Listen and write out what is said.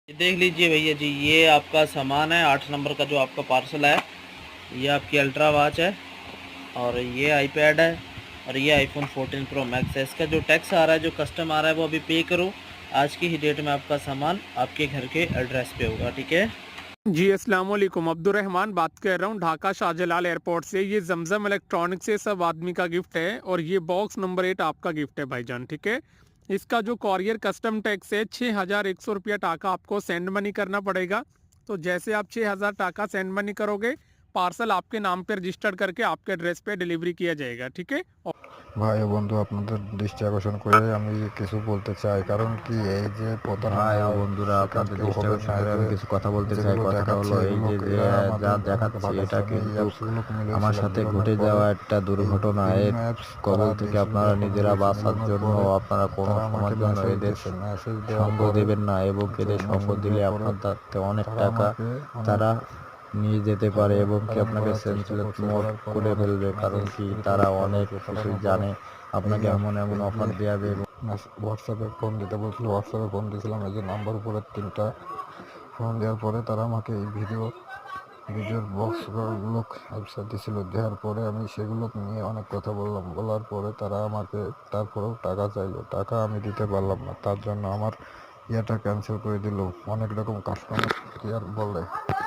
ये देख लीजिए भैया जी, ये आपका सामान है 8 नंबर का जो आपका पार्सल है। ये आपकी अल्ट्रा वॉच है और ये आईपैड है और ये आईफोन 14 प्रो मैक्स है। इसका जो टैक्स आ रहा है, जो कस्टम आ रहा है, वो अभी पे करो। आज की ही डेट में आपका सामान आपके घर के एड्रेस पे होगा, ठीक है। जी अस्सलाम वालेकुम। अब्दुर्रहमान बात कर रहा हूँ ढाका शाहजलाल एयरपोर्ट से। ये जमजम इलेक्ट्रॉनिक से सब आदमी का गिफ्ट है और ये बॉक्स नंबर 8 आपका गिफ्ट है भाईजान, ठीक है। इसका जो कॉरियर कस्टम टैक्स है 6100 रुपया टाका आपको सेंड मनी करना पड़ेगा। तो जैसे आप 6000 टाका सेंड मनी करोगे, पार्सल आपके नाम पे रजिस्टर्ड करके आपके एड्रेस पे डिलीवरी किया जाएगा, ठीक है। ভাই ও বন্ধু আপনাদের দৃষ্টি আকর্ষণ করে আমি কিছু বলতে চাই, কারণ কি এই যে ভাই ও প্রতারণায় বন্ধুরা, শিকার আপনাদের কেউ দৃষ্টি হবেন আকর্ষণ না। করে যে আমি কিছু কথা বলতে চাই। যেগুলো কথাটা দেখাচ্ছে হলো এই এগুলো যে যে এরা যা আমাদের ভারত দেখাচ্ছি এটা পাকিস্তানে এই কিন্তু অ্যাপসগুলোকে আমার মিলিয়েছিলাম, সাথে মিলানোর ঘটে পরে যাওয়া একটা এই দুর্ঘটনা। এর বিভিন্ন অ্যাপস তারা কবল থেকে দিয়েছিল আপনারা যখন নিজেরা দিয়েছে বাঁচার মিলানোর জন্য পরে আপনারা কোনো তারা আমাকে সময়ের জন্য মেসেজ এদের দিয়েছে। মেসেজ দেওয়ার সঙ্গ পরে দেবেন না, এবং যে এদের সঙ্গ মেসেজ দিলে দেওয়ার পরে আপনার তাতে অনেক তারা টাকা আমাকে অনেক তারা নিয়ে যেতে পারে এবং কি হয়রানি আপনাকে করার চেষ্টা সেন্সলেস করছে, মোড করার পরে করে অনেক ফেলবে, কারণ মেসেজ কি দিতে তারা অনেক বলেছে। কিছু পাঠানোর পরে জানে, এই আপনাকে এমন এমন এই যে অফার দেওয়াবে। হোয়াটসঅ্যাপে ফোন দিতে বলছিল, হোয়াটসঅ্যাপে ফোন দিয়েছিলাম। এই যে নাম্বার উপরে 3টা ফোন দেওয়ার পরে তারা আমাকে এই ভিডিওর বক্সগুলো অ্যাপসে দিয়েছিল। দেওয়ার পরে আমি সেগুলো নিয়ে অনেক কথা বললাম। বলার পরে তারা আমাকে তারপরেও টাকা চাইলো। টাকা আমি দিতে পারলাম না, তার জন্য আমার ক্যান্সেল করে দিল। অনেক রকম কাস্টমার কেয়ার বলে